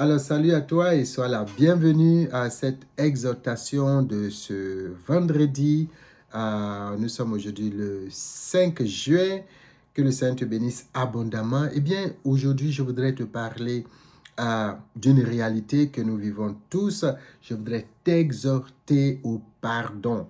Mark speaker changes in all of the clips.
Speaker 1: Alors, salut à toi et sois la bienvenue à cette exhortation de ce vendredi. Nous sommes aujourd'hui le 5 juin. Que le Seigneur te bénisse abondamment. Eh bien, aujourd'hui, je voudrais te parler d'une réalité que nous vivons tous. Je voudrais t'exhorter au pardon.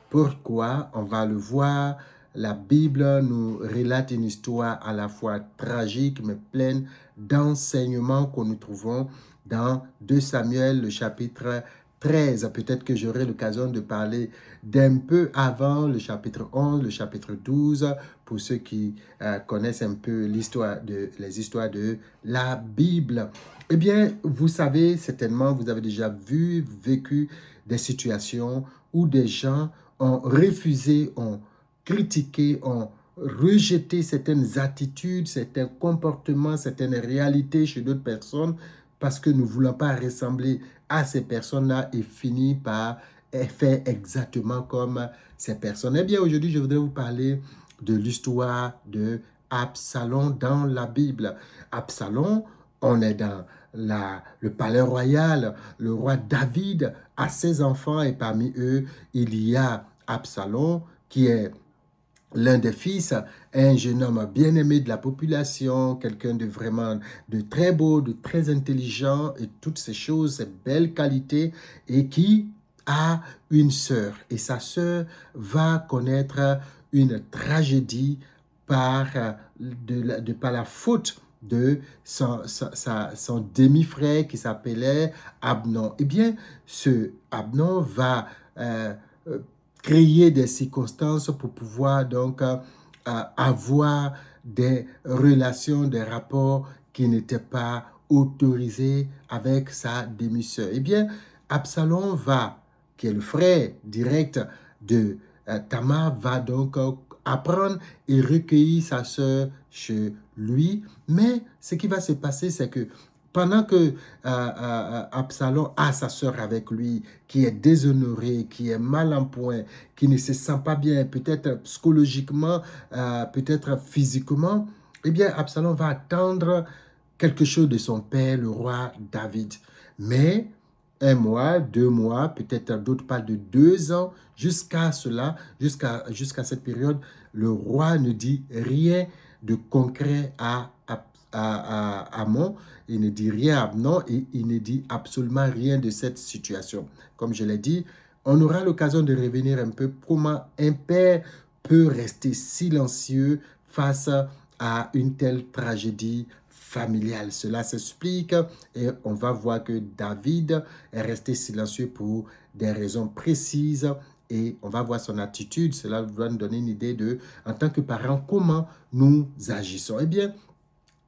Speaker 1: Pourquoi? On va le voir. La Bible nous relate une histoire à la fois tragique mais pleine d'enseignements que nous trouvons dans 2 Samuel, le chapitre 13. Peut-être que j'aurai l'occasion de parler d'un peu avant le chapitre 11, le chapitre 12, pour ceux qui connaissent un peu les histoires de la Bible. Eh bien, vous savez certainement, vous avez déjà vécu des situations où des gens ont refusé, ont critiqué, ont rejeté certaines attitudes, certains comportements, certaines réalités chez d'autres personnes parce que nous ne voulons pas ressembler à ces personnes-là et finir par faire exactement comme ces personnes. Eh bien, aujourd'hui, je voudrais vous parler de l'histoire de Absalom dans la Bible. Absalom, on est dans le palais royal. Le roi David a ses enfants et parmi eux, il y a Absalom qui est l'un des fils, un jeune homme bien aimé de la population, quelqu'un de vraiment de très beau, de très intelligent et toutes ces choses, ces belles qualités et qui a une sœur. Et sa sœur va connaître une tragédie par la faute de son demi-frère qui s'appelait Abnon. Eh bien, ce Abnon va créer des circonstances pour pouvoir donc avoir des relations, des rapports qui n'étaient pas autorisés avec sa demi-sœur. Eh bien, Absalom qui est le frère direct de Tamar, va donc apprendre et recueillir sa sœur chez lui. Mais ce qui va se passer, c'est que pendant que Absalom a sa sœur avec lui, qui est déshonorée, qui est mal en point, qui ne se sent pas bien, peut-être psychologiquement, peut-être physiquement, eh bien, Absalom va attendre quelque chose de son père, le roi David. Mais 1 mois, 2 mois, peut-être d'autres parlent de 2 ans, jusqu'à cette période, le roi ne dit rien de concret à Amon, il ne dit rien à Abnon et il ne dit absolument rien de cette situation. Comme je l'ai dit, on aura l'occasion de revenir un peu comment un père peut rester silencieux face à une telle tragédie familiale. Cela s'explique et on va voir que David est resté silencieux pour des raisons précises et on va voir son attitude. Cela va nous donner une idée de, en tant que parents, comment nous agissons. Eh bien,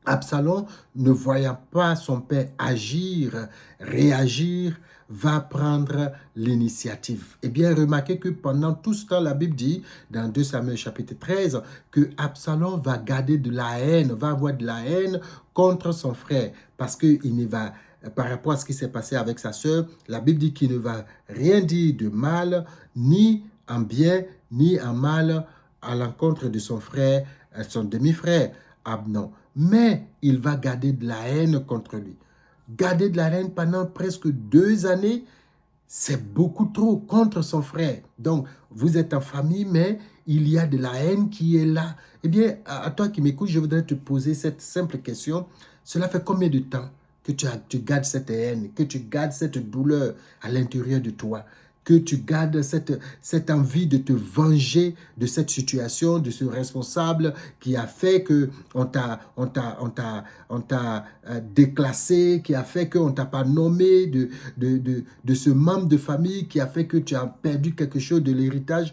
Speaker 1: Absalom, ne voyant pas son père agir, réagir, va prendre l'initiative. Eh bien, remarquez que pendant tout ce temps, la Bible dit, dans 2 Samuel chapitre 13, que Absalom va garder de la haine, va avoir de la haine contre son frère, parce qu'il ne va, par rapport à ce qui s'est passé avec sa sœur, la Bible dit qu'il ne va rien dire de mal, ni en bien, ni en mal, à l'encontre de son frère, son demi-frère, Abnon. Mais il va garder de la haine contre lui. Garder de la haine pendant presque 2 années, c'est beaucoup trop contre son frère. Donc, vous êtes en famille, mais il y a de la haine qui est là. Eh bien, à toi qui m'écoutes, je voudrais te poser cette simple question. Cela fait combien de temps que tu gardes cette haine, que tu gardes cette douleur à l'intérieur de toi, que tu gardes cette envie de te venger de cette situation, de ce responsable qui a fait que on t'a déclassé, qui a fait qu'on ne t'a pas nommé, de ce membre de famille qui a fait que tu as perdu quelque chose de l'héritage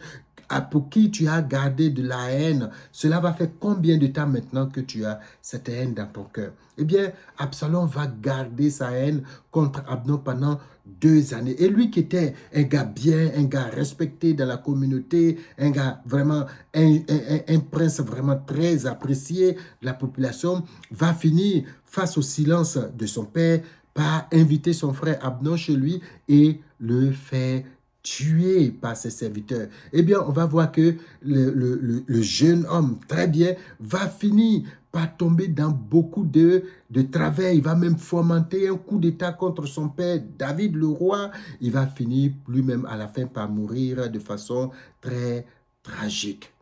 Speaker 1: pour qui tu as gardé de la haine. Cela va faire combien de temps maintenant que tu as cette haine dans ton cœur? Eh bien, Absalom va garder sa haine contre Abnon pendant 2 années. Et lui qui était un gars bien, un gars respecté dans la communauté, un gars vraiment, un prince vraiment très apprécié de la population, va finir face au silence de son père par inviter son frère Abnon chez lui et le faire tué par ses serviteurs. Eh bien, on va voir que le jeune homme, très bien, va finir par tomber dans beaucoup de travers. Il va même fomenter un coup d'État contre son père, David le roi. Il va finir lui-même à la fin par mourir de façon très tragique.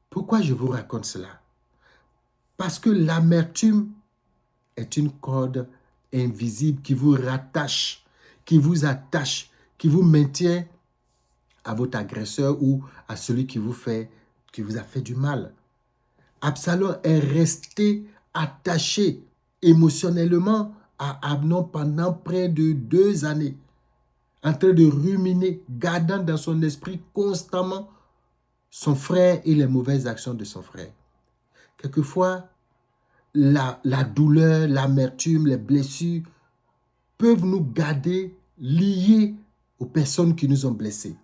Speaker 1: Pourquoi je vous raconte cela? Parce que l'amertume est une corde invisible qui vous rattache, qui vous attache, qui vous maintient à votre agresseur ou à celui qui vous a fait du mal. Absalom est resté attaché émotionnellement à Amnon pendant près de 2 années, en train de ruminer, gardant dans son esprit constamment son frère et les mauvaises actions de son frère. Quelquefois, la douleur, l'amertume, les blessures peuvent nous garder liés aux personnes qui nous ont blessés,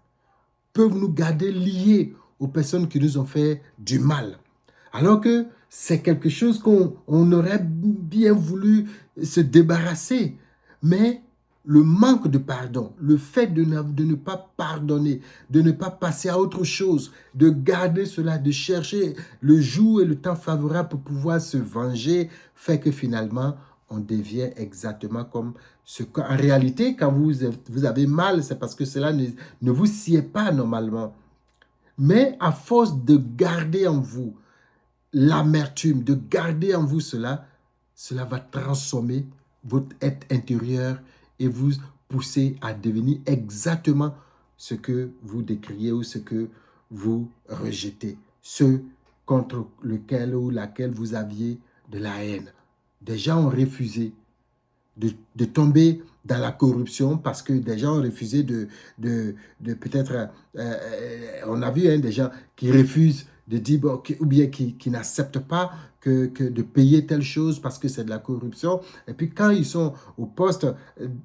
Speaker 1: peuvent nous garder liés aux personnes qui nous ont fait du mal. Alors que c'est quelque chose qu'on aurait bien voulu se débarrasser. Mais le manque de pardon, le fait de ne pas pardonner, de ne pas passer à autre chose, de garder cela, de chercher le jour et le temps favorable pour pouvoir se venger, fait que finalement, on devient exactement comme ce qu'en réalité, quand vous avez mal, c'est parce que cela ne vous sied pas normalement. Mais à force de garder en vous l'amertume, de garder en vous cela, cela va transformer votre être intérieur et vous pousser à devenir exactement ce que vous décriez ou ce que vous rejetez, ce contre lequel ou laquelle vous aviez de la haine. Des gens ont refusé de tomber dans la corruption parce que des gens ont refusé de peut-être, on a vu des gens qui refusent de dire, bon, ou bien qui n'acceptent pas que de payer telle chose parce que c'est de la corruption. Et puis quand ils sont au poste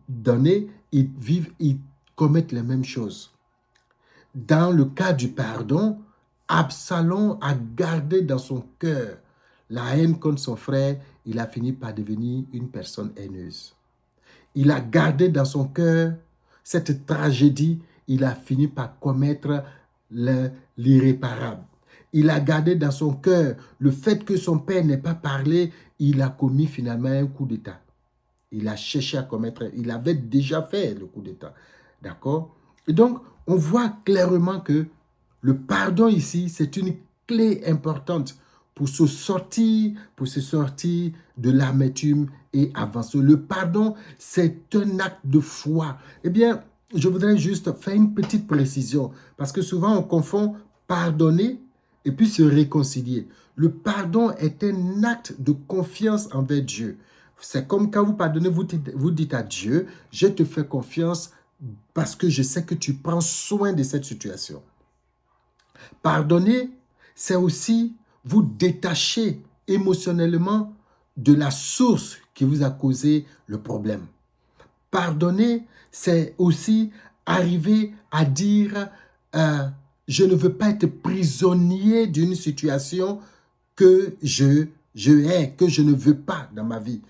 Speaker 1: donné, ils commettent les mêmes choses. Dans le cas du pardon, Absalom a gardé dans son cœur la haine contre son frère. Il a fini par devenir une personne haineuse. Il a gardé dans son cœur cette tragédie. Il a fini par commettre l'irréparable. Il a gardé dans son cœur le fait que son père n'ait pas parlé. Il a commis finalement un coup d'État. Il a cherché à commettre, il avait déjà fait le coup d'État. D'accord? Et donc, on voit clairement que le pardon ici, c'est une clé importante pour se sortir de l'amertume et avancer. Le pardon, c'est un acte de foi. Eh bien, je voudrais juste faire une petite précision, parce que souvent on confond pardonner et puis se réconcilier. Le pardon est un acte de confiance envers Dieu. C'est comme quand vous pardonnez, vous dites à Dieu, je te fais confiance parce que je sais que tu prends soin de cette situation. Pardonner, c'est aussi vous détacher émotionnellement de la source qui vous a causé le problème. Pardonner, c'est aussi arriver à dire je ne veux pas être prisonnier d'une situation que je hais, que je ne veux pas dans ma vie.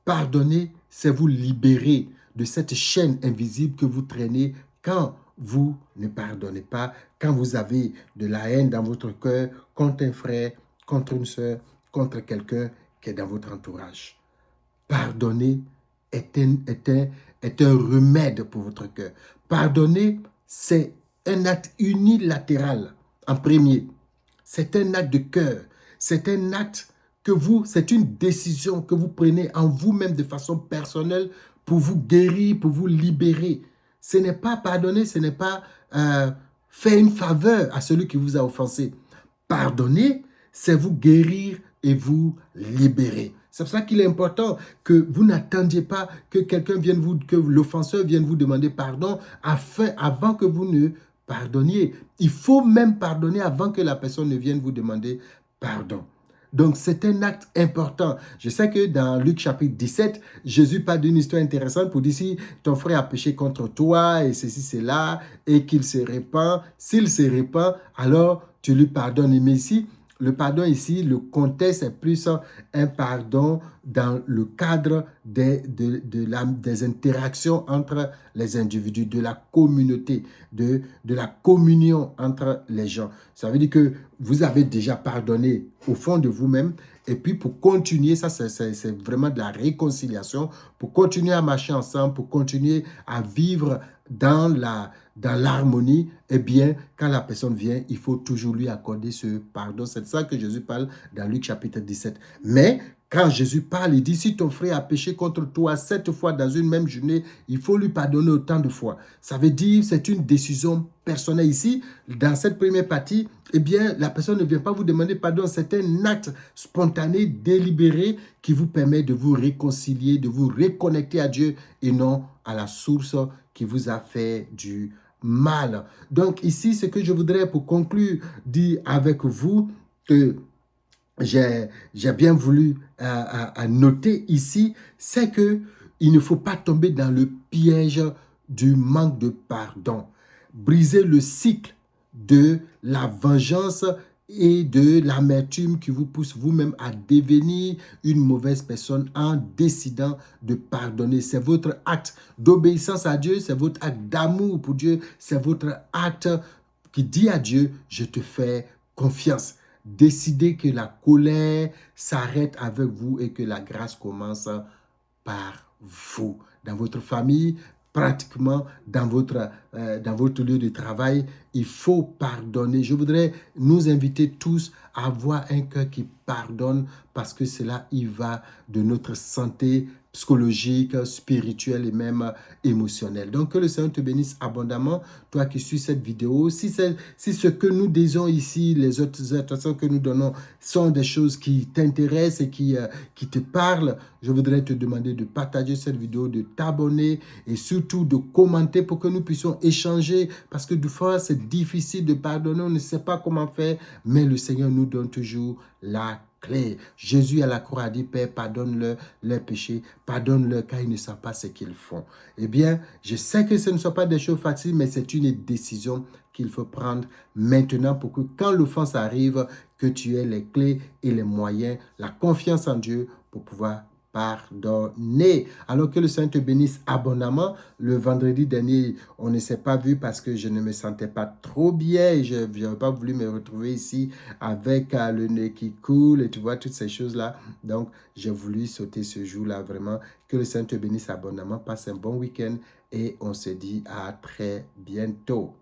Speaker 1: Pardonner, c'est vous libérer de cette chaîne invisible que vous traînez quand vous ne pardonnez pas, quand vous avez de la haine dans votre cœur contre un frère, contre une soeur, contre quelqu'un qui est dans votre entourage. Pardonner est un remède pour votre cœur. Pardonner, c'est un acte unilatéral en premier. C'est un acte de cœur. C'est un acte c'est une décision que vous prenez en vous-même de façon personnelle pour vous guérir, pour vous libérer. Ce n'est pas pardonner, ce n'est pas faire une faveur à celui qui vous a offensé. Pardonner, c'est vous guérir et vous libérer. C'est pour ça qu'il est important que vous n'attendiez pas que que l'offenseur vienne vous demander pardon avant que vous ne pardonniez. Il faut même pardonner avant que la personne ne vienne vous demander pardon. Donc, c'est un acte important. Je sais que dans Luc chapitre 17, Jésus parle d'une histoire intéressante pour dire si ton frère a péché contre toi et ceci, cela, et qu'il se répand. S'il se répand, alors tu lui pardonnes. Mais ici, le pardon ici, le contexte est plus un pardon dans le cadre des interactions entre les individus, de la communauté, de la communion entre les gens. Ça veut dire que vous avez déjà pardonné au fond de vous-même. Et puis pour continuer, ça c'est vraiment de la réconciliation, pour continuer à marcher ensemble, pour continuer à vivre dans l'harmonie, eh bien, quand la personne vient, il faut toujours lui accorder ce pardon. C'est de ça que Jésus parle dans Luc chapitre 17. Mais quand Jésus parle, il dit, si ton frère a péché contre toi 7 fois dans une même journée, il faut lui pardonner autant de fois. Ça veut dire, c'est une décision personnelle. Ici, dans cette première partie, eh bien, la personne ne vient pas vous demander pardon. C'est un acte spontané, délibéré, qui vous permet de vous réconcilier, de vous reconnecter à Dieu et non à la source qui vous a fait du mal. Donc ici, ce que je voudrais pour conclure dire avec vous, que j'ai bien voulu noter ici, c'est que il ne faut pas tomber dans le piège du manque de pardon. Briser le cycle de la vengeance et de l'amertume qui vous pousse vous-même à devenir une mauvaise personne en décidant de pardonner. C'est votre acte d'obéissance à Dieu, c'est votre acte d'amour pour Dieu, c'est votre acte qui dit à Dieu, je te fais confiance. Décidez que la colère s'arrête avec vous et que la grâce commence par vous. Dans votre famille, pratiquement dans votre lieu de travail, il faut pardonner. Je voudrais nous inviter tous à avoir un cœur qui pardonne parce que cela y va de notre santé psychologique, spirituelle et même émotionnelle. Donc, que le Seigneur te bénisse abondamment, toi qui suis cette vidéo. Si ce que nous disons ici, les autres attentions que nous donnons, sont des choses qui t'intéressent et qui te parlent, je voudrais te demander de partager cette vidéo, de t'abonner et surtout de commenter pour que nous puissions échanger parce que du fois, c'est difficile de pardonner, on ne sait pas comment faire, mais le Seigneur nous donne toujours la clé. Jésus à la croix a dit, Père, pardonne-leur leurs péchés, pardonne-leur car ils ne savent pas ce qu'ils font. Eh bien, je sais que ce ne sont pas des choses faciles, mais c'est une décision qu'il faut prendre maintenant pour que quand l'offense arrive, que tu aies les clés et les moyens, la confiance en Dieu pour pouvoir pardonner. Alors que le Seigneur te bénisse abondamment. Le vendredi dernier, on ne s'est pas vu parce que je ne me sentais pas trop bien et je n'avais pas voulu me retrouver ici avec le nez qui coule et tu vois, toutes ces choses-là. Donc, j'ai voulu sauter ce jour-là vraiment. Que le Seigneur te bénisse abondamment. Passe un bon week-end et on se dit à très bientôt.